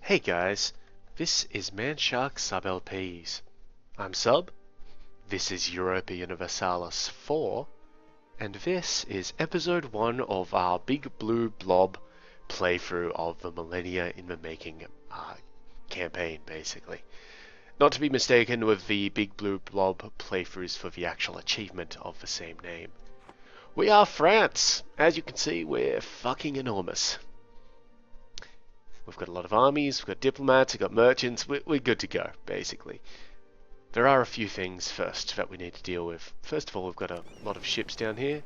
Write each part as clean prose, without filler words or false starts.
Hey guys, this is Manshark Sub LPs. I'm Sub, this is Europa Universalis IV, and this is episode 1 of our Big Blue Blob playthrough of the Millennia in the Making campaign, basically. Not to be mistaken with the Big Blue Blob playthroughs for the actual achievement of the same name. We are France! As you can see, we're fucking enormous. We've got a lot of armies, we've got diplomats, we've got merchants, we're good to go, basically. There are a few things first that we need to deal with. First of all, we've got a lot of ships down here.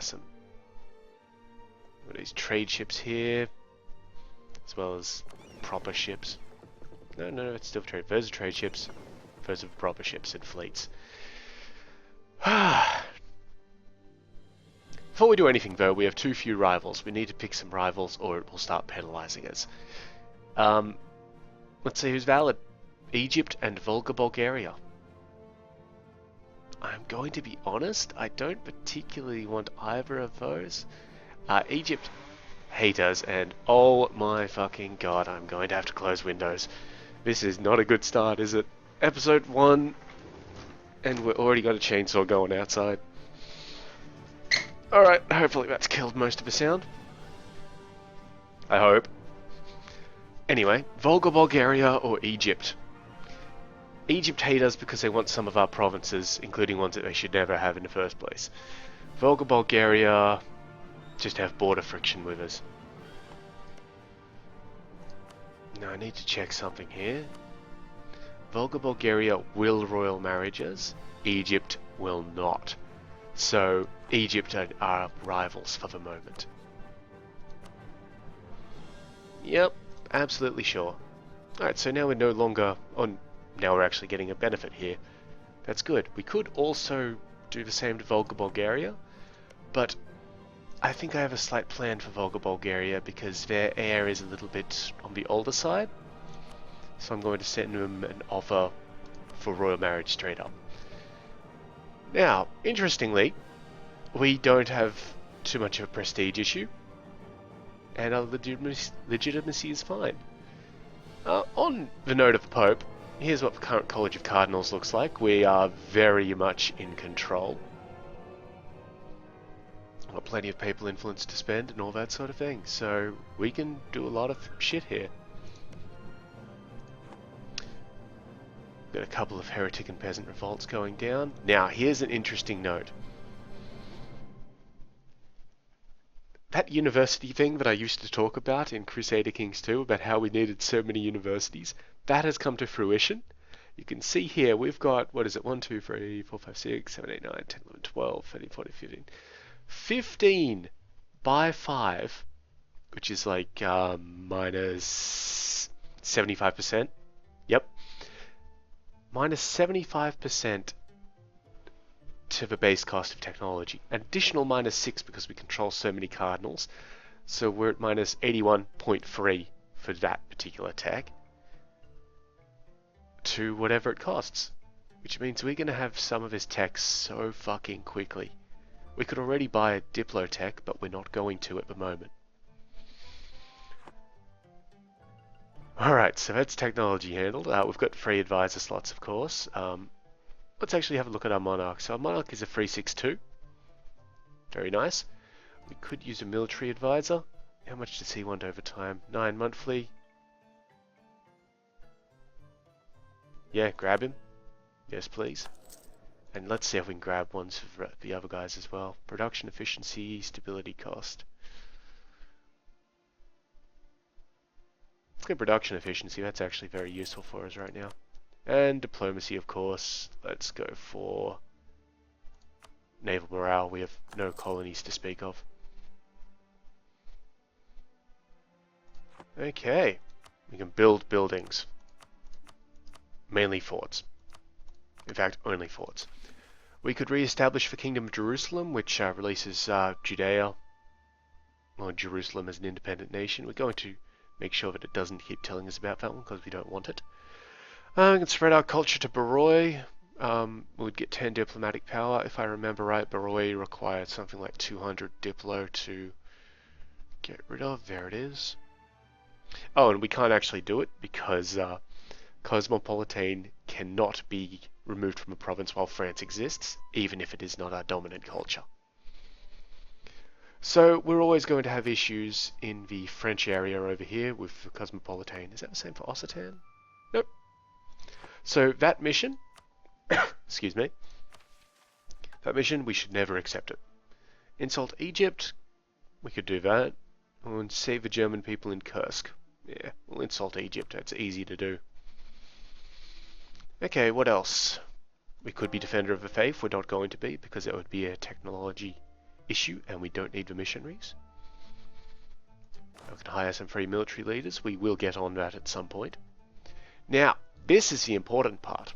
Some these trade ships here, as well as proper ships. No, it's still trade. Those are trade ships. Those are proper ships and fleets. Before we do anything though, we have too few rivals. We need to pick some rivals or it will start penalizing us. Let's see who's valid. Egypt and Volga, Bulgaria. I'm going to be honest, I don't particularly want either of those. Egypt hate us, and oh my fucking god, I'm going to have to close windows. This is not a good start, is it? Episode 1, and we've already got a chainsaw going outside. Alright, hopefully that's killed most of the sound. I hope. Anyway, Volga, Bulgaria or Egypt. Egypt hate us because they want some of our provinces, including ones that they should never have in the first place. Volga, Bulgaria just have border friction with us. Now I need to check something here. Volga, Bulgaria will royal marriages. Egypt will not. So Egypt are our rivals for the moment. Yep, absolutely sure. Alright, so now we're no longer on. Now we're actually getting a benefit here. That's good. We could also do the same to Volga, Bulgaria, but I think I have a slight plan for Volga, Bulgaria because their heir is a little bit on the older side. So I'm going to send them an offer for royal marriage straight up. Now, interestingly, we don't have too much of a prestige issue, and our legitimacy is fine. On the note of the Pope, here's what the current College of Cardinals looks like. We are very much in control. Got plenty of papal influence to spend and all that sort of thing, so we can do a lot of shit here. Got a couple of heretic and peasant revolts going down. Now, here's an interesting note. That university thing that I used to talk about in Crusader Kings 2, about how we needed so many universities, that has come to fruition. You can see here, we've got, what is it, 1, 2, 3, 4, 5, 6, 7, 8, 9, 10, 11, 12, 13, 14, 15. 15 by 5, which is like minus 75%. Yep. Minus 75% to the base cost of technology. An additional minus 6 because we control so many cardinals. So we're at minus 81.3 for that particular tech. To whatever it costs. Which means we're going to have some of his tech so fucking quickly. We could already buy a Diplo tech, but we're not going to at the moment. Alright, so that's technology handled. We've got free advisor slots, of course. Let's actually have a look at our Monarch. So our Monarch is a 362. Very nice. We could use a military advisor. How much does he want over time? 9 monthly. Yeah, grab him. Yes, please. And let's see if we can grab ones for the other guys as well. Production efficiency, stability cost. Let's get production efficiency. That's actually very useful for us right now. And diplomacy, of course. Let's go for naval morale. We have no colonies to speak of. Okay. We can build buildings. Mainly forts. In fact, only forts. We could re-establish the Kingdom of Jerusalem, which releases Judea, or Jerusalem as an independent nation. We're going to make sure that it doesn't keep telling us about that one, because we don't want it. We can spread our culture to Baroi. We'd get 10 diplomatic power. If I remember right, Baroi required something like 200 Diplo to get rid of. There it is. Oh, and we can't actually do it because Cosmopolitan cannot be removed from a province while France exists, even if it is not our dominant culture. So we're always going to have issues in the French area over here with the Cosmopolitan. Is that the same for Occitan? Nope. So that mission, excuse me, that mission, we should never accept it. Insult Egypt, we could do that. And save the German people in Kursk. Yeah, we'll insult Egypt, that's easy to do. Okay, what else? We could be Defender of the Faith, we're not going to be, because that would be a technology issue, and we don't need the missionaries. We can hire some free military leaders, we will get on that at some point. Now, this is the important part.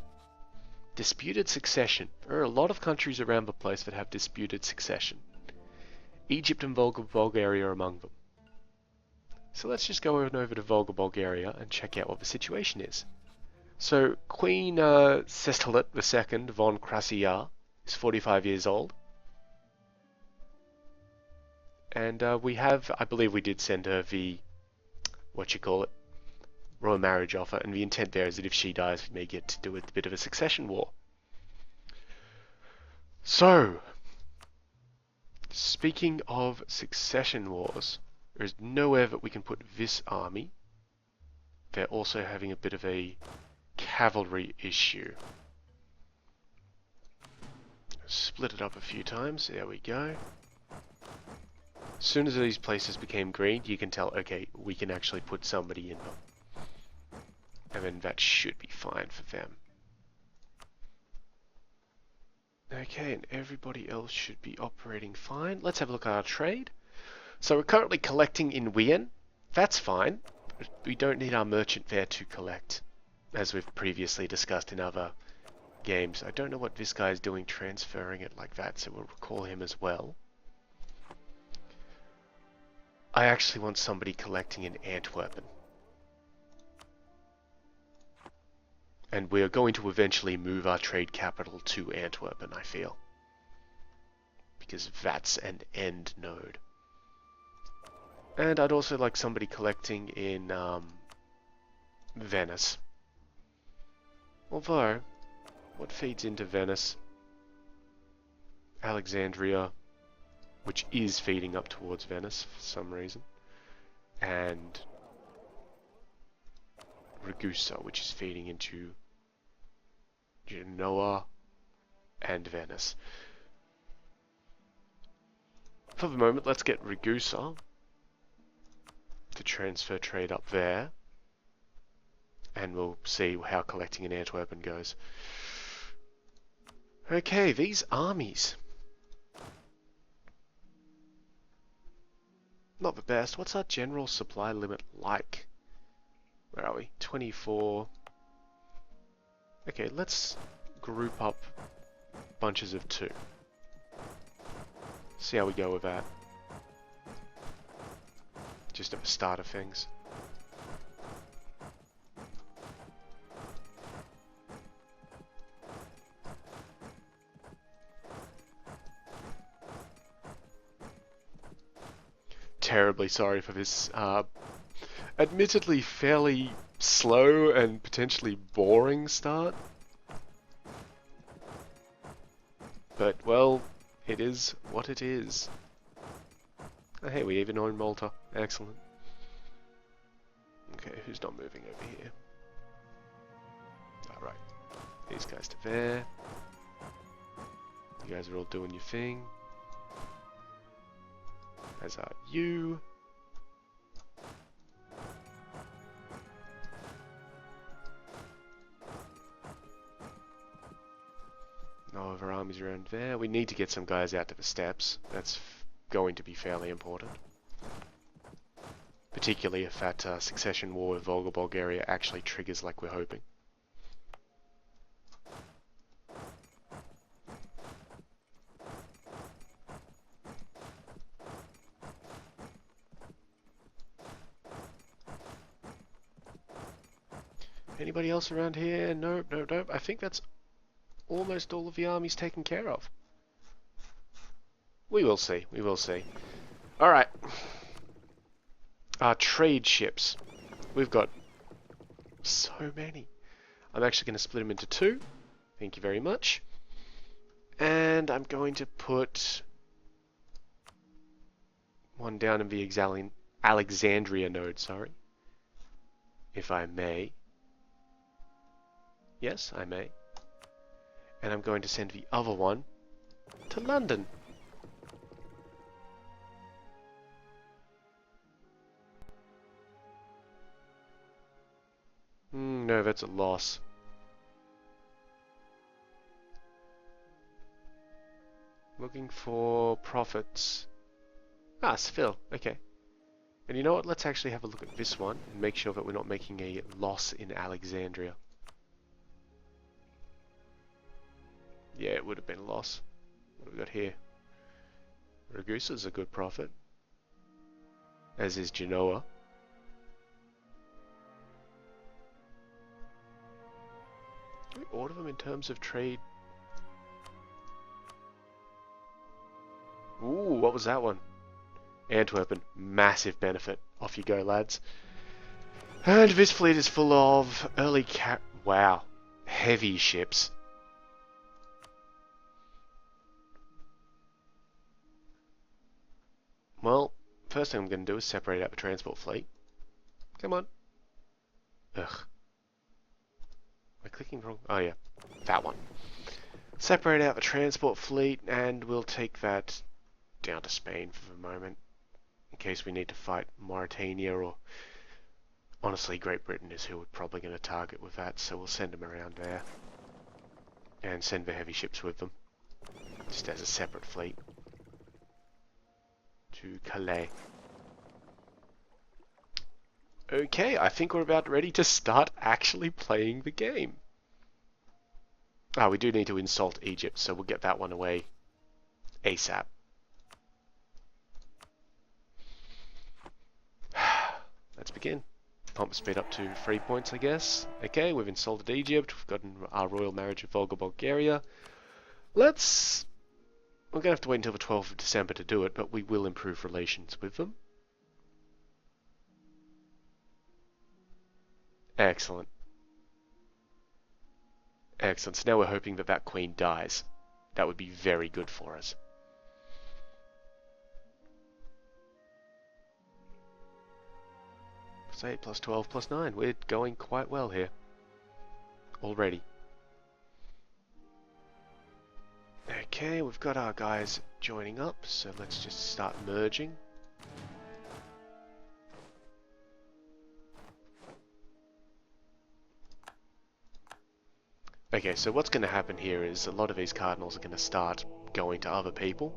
Disputed succession. There are a lot of countries around the place that have disputed succession. Egypt and Bulgaria are among them. So let's just go on over to Bulgaria and check out what the situation is. So Queen Sestolit II von Krasiyar is 45 years old. And we have, I believe we did send her the, royal marriage offer, and the intent there is that if she dies, we may get to do a bit of a succession war. So, speaking of succession wars, there is nowhere that we can put this army. They're also having a bit of a cavalry issue. Split it up a few times, there we go. As soon as these places became green, you can tell, okay, we can actually put somebody in them. And then that should be fine for them. Okay, and everybody else should be operating fine. Let's have a look at our trade. So we're currently collecting in Wien. That's fine. We don't need our merchant there to collect, as we've previously discussed in other games. I don't know what this guy is doing transferring it like that, so we'll recall him as well. I actually want somebody collecting in Antwerpen. And we're going to eventually move our trade capital to Antwerpen, I feel. Because that's an end node. And I'd also like somebody collecting in Venice. Although, what feeds into Venice? Alexandria, which is feeding up towards Venice for some reason. And Ragusa, which is feeding into Genoa and Venice. For the moment, let's get Ragusa to transfer trade up there, and we'll see how collecting in Antwerpen goes. Okay, these armies. Not the best. What's our general supply limit like? Where are we? 24. Okay, let's group up bunches of 2. See how we go with that. Just at the start of things. Terribly sorry for this admittedly fairly slow and potentially boring start. But, well, it is what it is. Oh, hey, we even own Malta. Excellent. Okay, who's not moving over here? Alright. These guys to there. You guys are all doing your thing. As are you. No other armies around there. We need to get some guys out to the steppes. That's going to be fairly important. Particularly if that succession war with Volga Bulgaria actually triggers like we're hoping. Anybody else around here? Nope, nope, nope. I think that's almost all of the armies taken care of. We will see, we will see. Alright. Our trade ships. We've got so many. I'm actually going to split them into two. Thank you very much. And I'm going to put one down in the Alexandria node, sorry. If I may. Yes, I may. And I'm going to send the other one to London. No, that's a loss. Looking for profits. Ah, Seville. Okay. And you know what? Let's actually have a look at this one and make sure that we're not making a loss in Alexandria. Yeah, it would have been a loss. What have we got here? Ragusa's a good profit. As is Genoa. Do we order them in terms of trade? Ooh, what was that one? Antwerpen. Massive benefit. Off you go, lads. And this fleet is full of wow. Heavy ships. Well, first thing I'm going to do is separate out the transport fleet. Come on. Ugh. Am I clicking wrong? Oh yeah, that one. Separate out the transport fleet and we'll take that down to Spain for the moment. In case we need to fight Mauritania or... Honestly, Great Britain is who we're probably going to target with that, so we'll send them around there. And send the heavy ships with them. Just as a separate fleet. To Calais. Okay, I think we're about ready to start actually playing the game. Ah, we do need to insult Egypt, so we'll get that one away ASAP. Let's begin. Pump speed up to 3 points, I guess. Okay, we've insulted Egypt. We've gotten our royal marriage with Volga, Bulgaria. We're going to have to wait until the 12th of December to do it, but we will improve relations with them. Excellent. Excellent. So now we're hoping that that queen dies. That would be very good for us. Plus 8, plus 12, plus 9. We're going quite well here. Already. Okay, we've got our guys joining up, so let's just start merging. Okay, so what's going to happen here is a lot of these cardinals are going to start going to other people.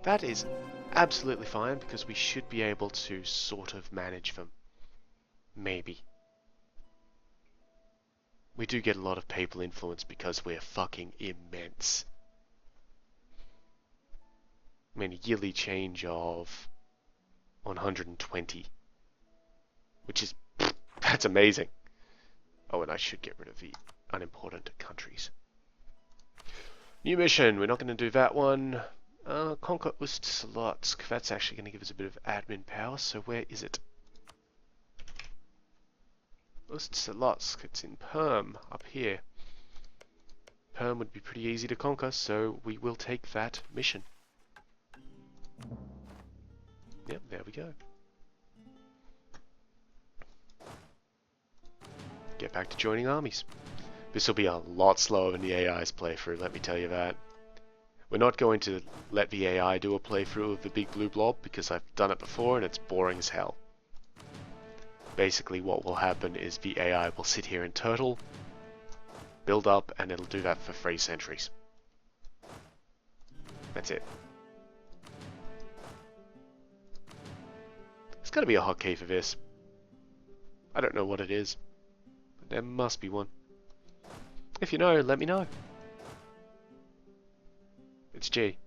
That is absolutely fine because we should be able to sort of manage them. Maybe. We do get a lot of papal influence because we're fucking immense. I mean, a yearly change of 120. Which is... that's amazing. Oh, and I should get rid of the unimportant countries. New mission. We're not going to do that one. Conquer Ust-Slotsk. That's actually going to give us a bit of admin power. So where is it? Ust-Slotsk. It's in Perm. Up here. Perm would be pretty easy to conquer. So we will take that mission. Yep, there we go. Get back to joining armies. This will be a lot slower than the AI's playthrough, let me tell you that. We're not going to let the AI do a playthrough of the big blue blob because I've done it before and it's boring as hell. Basically what will happen is the AI will sit here and turtle, build up, and it'll do that for 3 centuries. That's it. There's got to be a hotkey for this. I don't know what it is. But there must be one. If you know, let me know. It's G.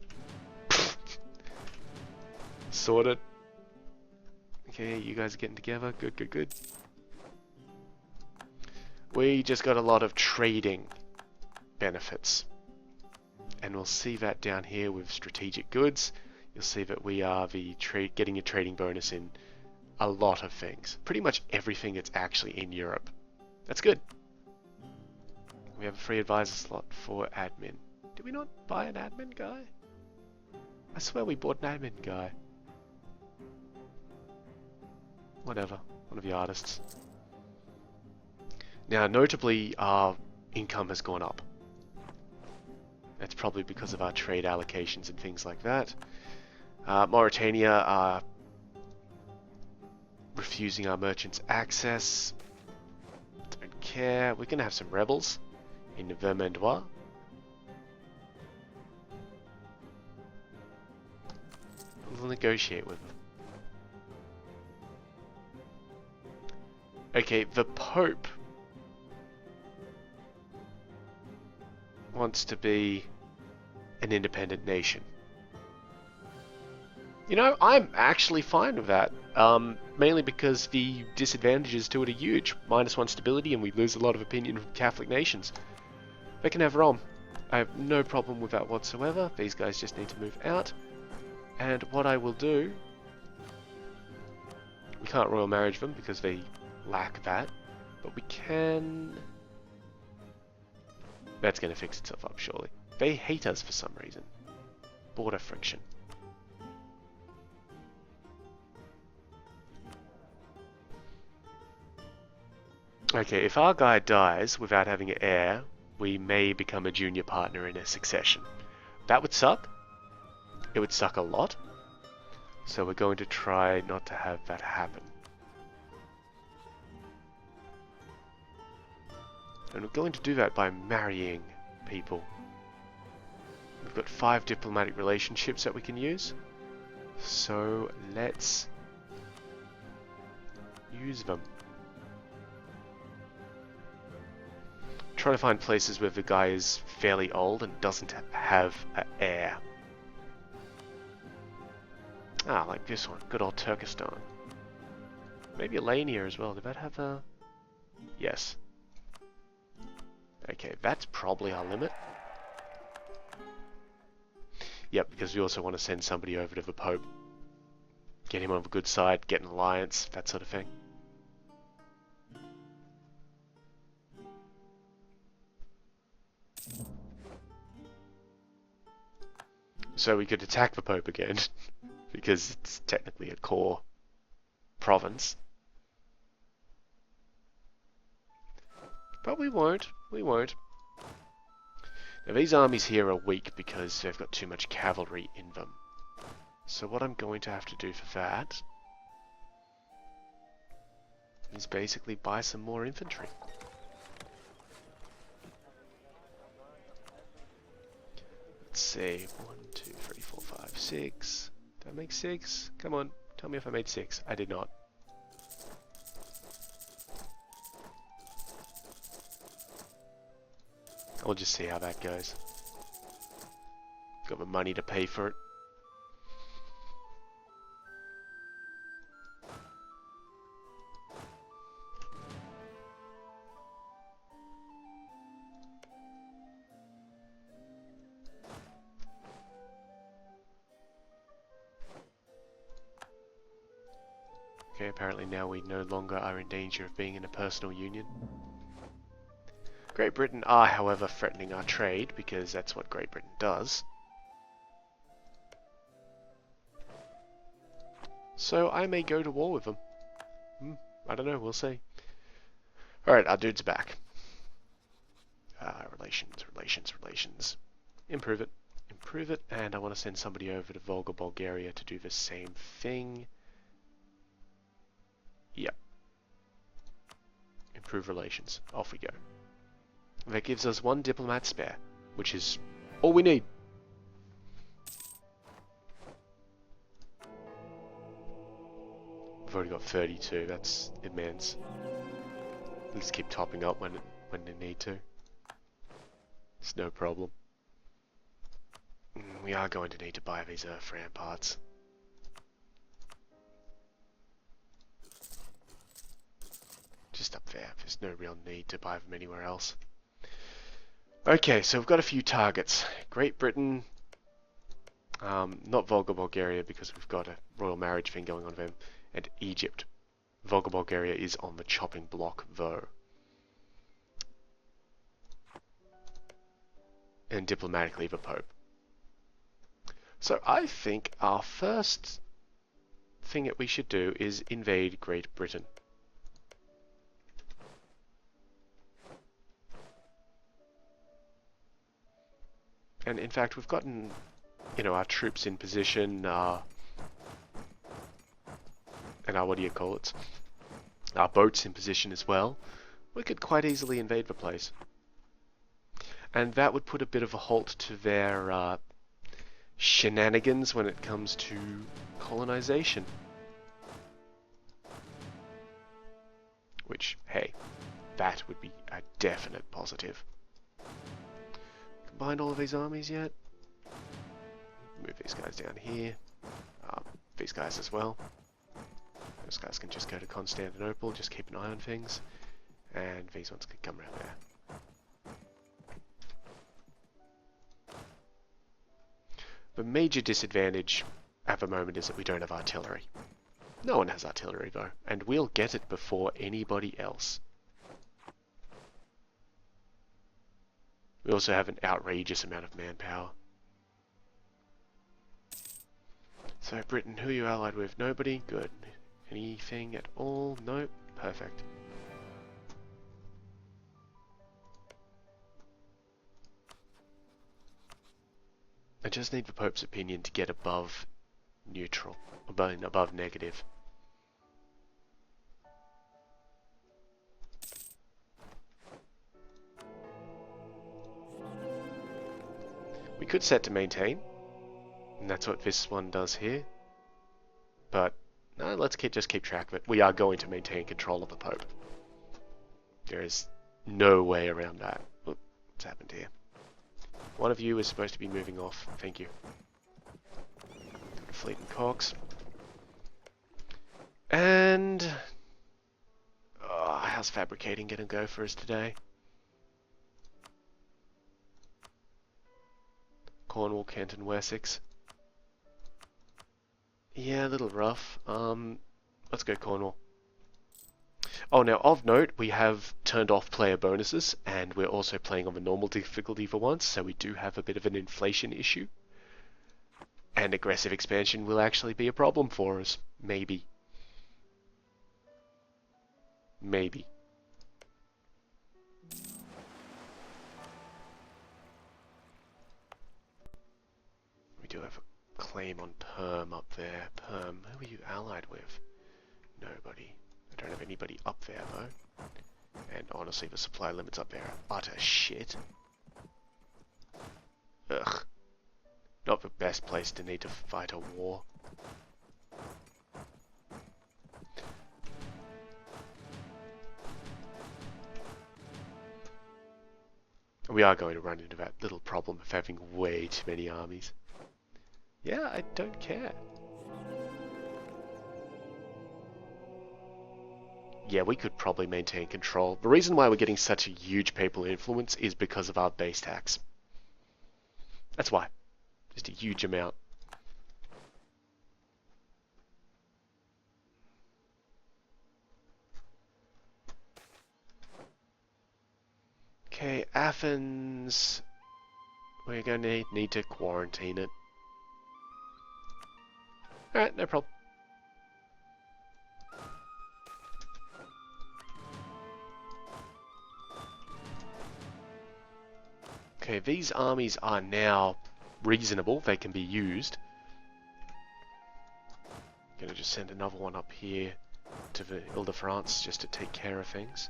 Sorted. Okay, you guys are getting together. Good, good, good. We just got a lot of trading benefits. And we'll see that down here with strategic goods. You'll see that we are getting a trading bonus in a lot of things. Pretty much everything that's actually in Europe. That's good. We have a free advisor slot for admin. Did we not buy an admin guy? I swear we bought an admin guy. Whatever. One of the artists. Now, notably, our income has gone up. That's probably because of our trade allocations and things like that. Mauritania are refusing our merchants access. Don't care. We're going to have some rebels in Vermandois. We'll negotiate with them. Okay, the Pope wants to be an independent nation. You know, I'm actually fine with that. Mainly because the disadvantages to it are huge. -1 stability, and we lose a lot of opinion from Catholic nations. They can have Rome. I have no problem with that whatsoever. These guys just need to move out. And what I will do... We can't royal marriage them because they lack that. But we can... That's going to fix itself up, surely. They hate us for some reason. Border friction. Okay, if our guy dies without having an heir, we may become a junior partner in a succession. That would suck. It would suck a lot. So we're going to try not to have that happen. And we're going to do that by marrying people. We've got 5 diplomatic relationships that we can use. So let's use them. Trying to find places where the guy is fairly old and doesn't have an heir. Ah, like this one. Good old Turkestan. Maybe Alania as well. Did that have a... Yes. Okay, that's probably our limit. Yep, because we also want to send somebody over to the Pope. Get him on the good side, get an alliance, that sort of thing. So we could attack the Pope again, because it's technically a core province. But we won't. We won't. Now these armies here are weak because they've got too much cavalry in them. So what I'm going to have to do for that is basically buy some more infantry. Let's see. 1, 2, 3, 4, 5, 6. Did I make 6? Come on. Tell me if I made 6. I did not. I'll just see how that goes. Got the money to pay for it. Okay, apparently now we no longer are in danger of being in a personal union. Great Britain are, however, threatening our trade, because that's what Great Britain does. So I may go to war with them. I don't know, we'll see. Alright, our dude's back. Relations. Improve it, and I want to send somebody over to Volga, Bulgaria to do the same thing. Yep. Improve relations. Off we go. That gives us 1 diplomat spare, which is all we need. We've already got 32, that's immense. Let's keep topping up when they need to. It's no problem. We are going to need to buy these earth ramparts. Just up there, there's no real need to buy them anywhere else. Okay, so we've got a few targets. Great Britain, not Volga, Bulgaria, because we've got a royal marriage thing going on with them, and Egypt. Volga Bulgaria is on the chopping block, though. And diplomatically the Pope. So I think our first thing that we should do is invade Great Britain. And in fact, we've gotten, you know, our troops in position, and our, what do you call it? Our boats in position as well. We could quite easily invade the place. And that would put a bit of a halt to their shenanigans when it comes to colonization. Which, hey, that would be a definite positive. Combined all of these armies yet? Move these guys down here. These guys as well. Those guys can just go to Constantinople, just keep an eye on things. And these ones can come around there. The major disadvantage at the moment is that we don't have artillery. No one has artillery though, and we'll get it before anybody else. We also have an outrageous amount of manpower. So Britain, who are you allied with? Nobody? Good. Anything at all? Nope. Perfect. I just need the Pope's opinion to get above neutral, above negative. We could set to maintain, and that's what this one does here. But no, let's just keep track of it. We are going to maintain control of the Pope. There is no way around that. Oop, what's happened here? One of you is supposed to be moving off. Thank you. Fleet and Cox. And how's fabricating gonna go for us today? Cornwall, Kent, and Wessex. Yeah, a little rough. Let's go Cornwall. Oh, now of note, we have turned off player bonuses, and we're also playing on the normal difficulty for once, so we do have a bit of an inflation issue. And aggressive expansion will actually be a problem for us. Maybe. Maybe. We do have a claim on Perm up there. Perm, who are you allied with? Nobody. I don't have anybody up there though. And honestly, the supply limits up there are utter shit. Ugh. Not the best place to need to fight a war. We are going to run into that little problem of having way too many armies. Yeah, I don't care. Yeah, we could probably maintain control. The reason why we're getting such a huge papal influence is because of our base tax. That's why. Just a huge amount. Okay, Athens. We're going to need to quarantine it. Alright, no problem. Okay, these armies are now reasonable. They can be used. I'm gonna just send another one up here to the Ile-de-France just to take care of things.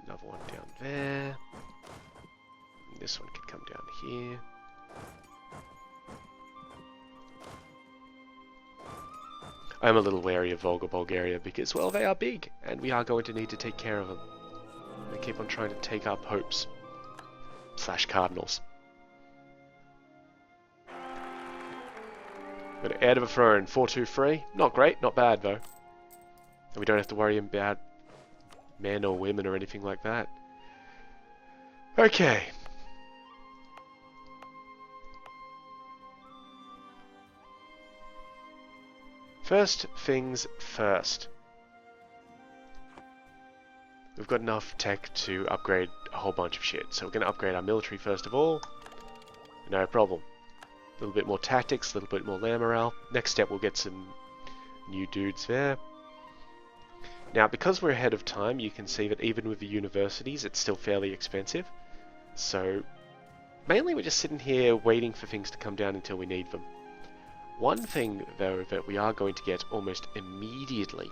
Another one down there. And this one could come down here. I'm a little wary of Volga Bulgaria because, well, they are big, and we are going to need to take care of them. They keep on trying to take our popes. / cardinals. Got an heir to the throne, 423. Not great, not bad though. And we don't have to worry about men or women or anything like that. Okay. First things first. we've got enough tech to upgrade a whole bunch of shit. So we're going to upgrade our military first of all. No problem. A little bit more tactics, a little bit more land morale. Next step, we'll get some new dudes there. Now, because we're ahead of time, you can see that even with the universities, it's still fairly expensive. So, mainly we're just sitting here waiting for things to come down until we need them. One thing, though, that we are going to get almost immediately: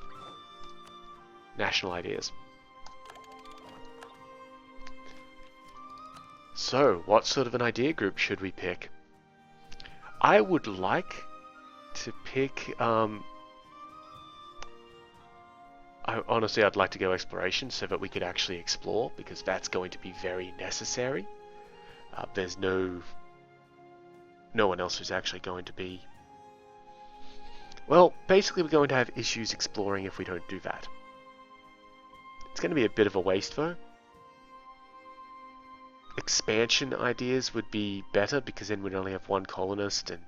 national ideas. So, what sort of an idea group should we pick? I would like to pick, honestly, I'd like to go exploration so that we could actually explore, because that's going to be very necessary. There's no one else who's actually going to be... Well, basically we're going to have issues exploring if we don't do that. It's going to be a bit of a waste though. Expansion ideas would be better, because then we'd only have one colonist, and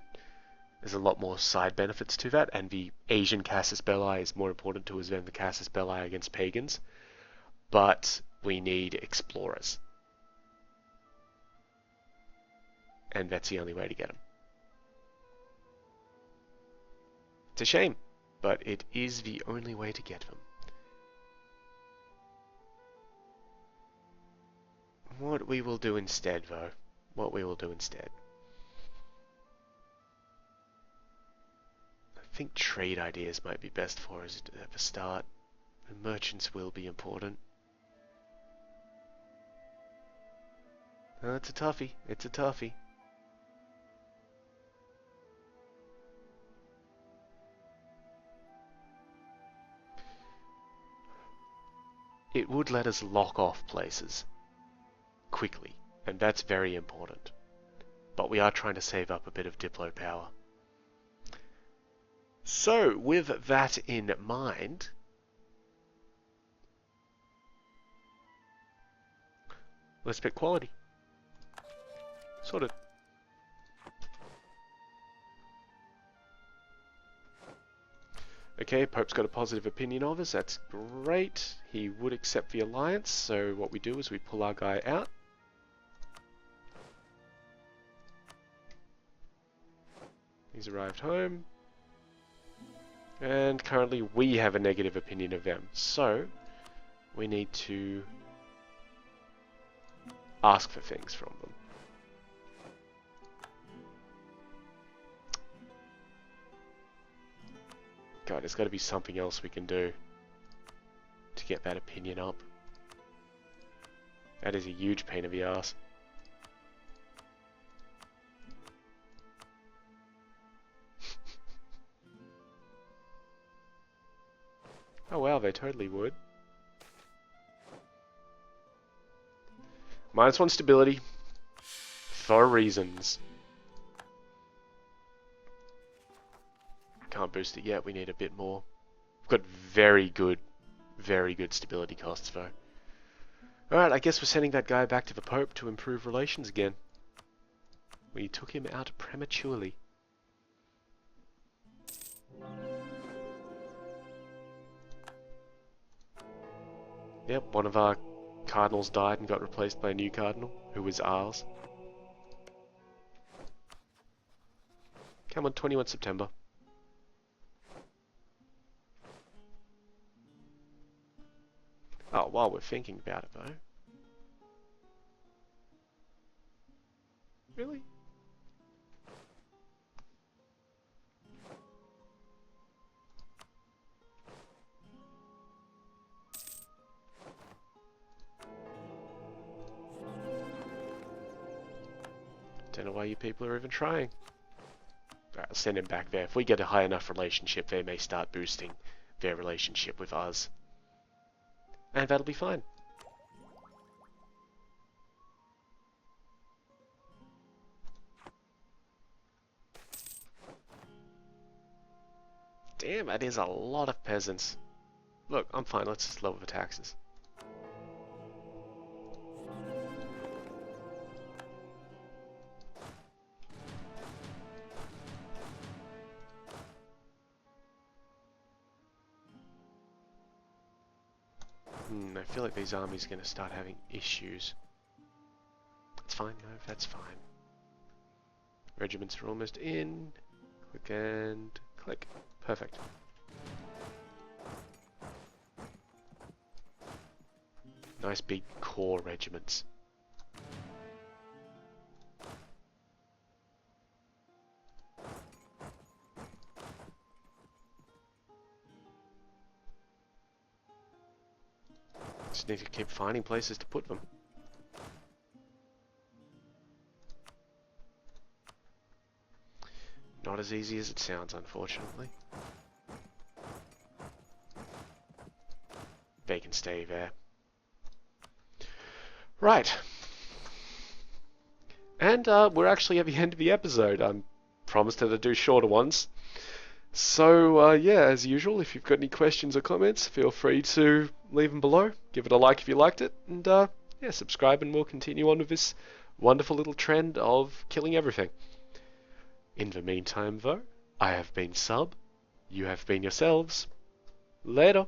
there's a lot more side benefits to that, and the Asian Casus Belli is more important to us than the Casus Belli against pagans. But we need explorers. And that's the only way to get them. It's a shame, but it is the only way to get them. What we will do instead, though, I think trade ideas might be best for us at the start. The merchants will be important. Oh, it's a toughie. It's a toughie. It would let us lock off places quickly, and that's very important. But we are trying to save up a bit of Diplo power. So, with that in mind, let's pick quality. Sorted. Okay, Pope's got a positive opinion of us, that's great. He would accept the alliance, so what we do is we pull our guy out. He's arrived home. And currently we have a negative opinion of them, so we need to ask for things from them. God, there's got to be something else we can do to get that opinion up. That is a huge pain in the ass. Oh wow, they totally would. -1 stability. For reasons. Can't boost it yet, we need a bit more. We've got very good stability costs though. Alright, I guess we're sending that guy back to the Pope to improve relations again. We took him out prematurely. Yep, one of our cardinals died and got replaced by a new cardinal, who was ours. Come on, 21 September. Oh, while we're thinking about it though. Really? Don't know why you people are even trying. Alright, I'll send him back there. If we get a high enough relationship, they may start boosting their relationship with us. And that'll be fine. Damn, that is a lot of peasants. Look, I'm fine, let's just lower the taxes. I feel like these armies are going to start having issues. That's fine, no, that's fine. Regiments are almost in. Click and click. Perfect. Nice big core regiments. Just need to keep finding places to put them. Not as easy as it sounds, unfortunately. They can stay there. Right. And we're actually at the end of the episode. I promised to do shorter ones. So, yeah, as usual, if you've got any questions or comments, feel free to leave them below. Give it a like if you liked it. And, yeah, subscribe and we'll continue on with this wonderful little trend of killing everything. In the meantime, though, I have been Sub. You have been yourselves. Later.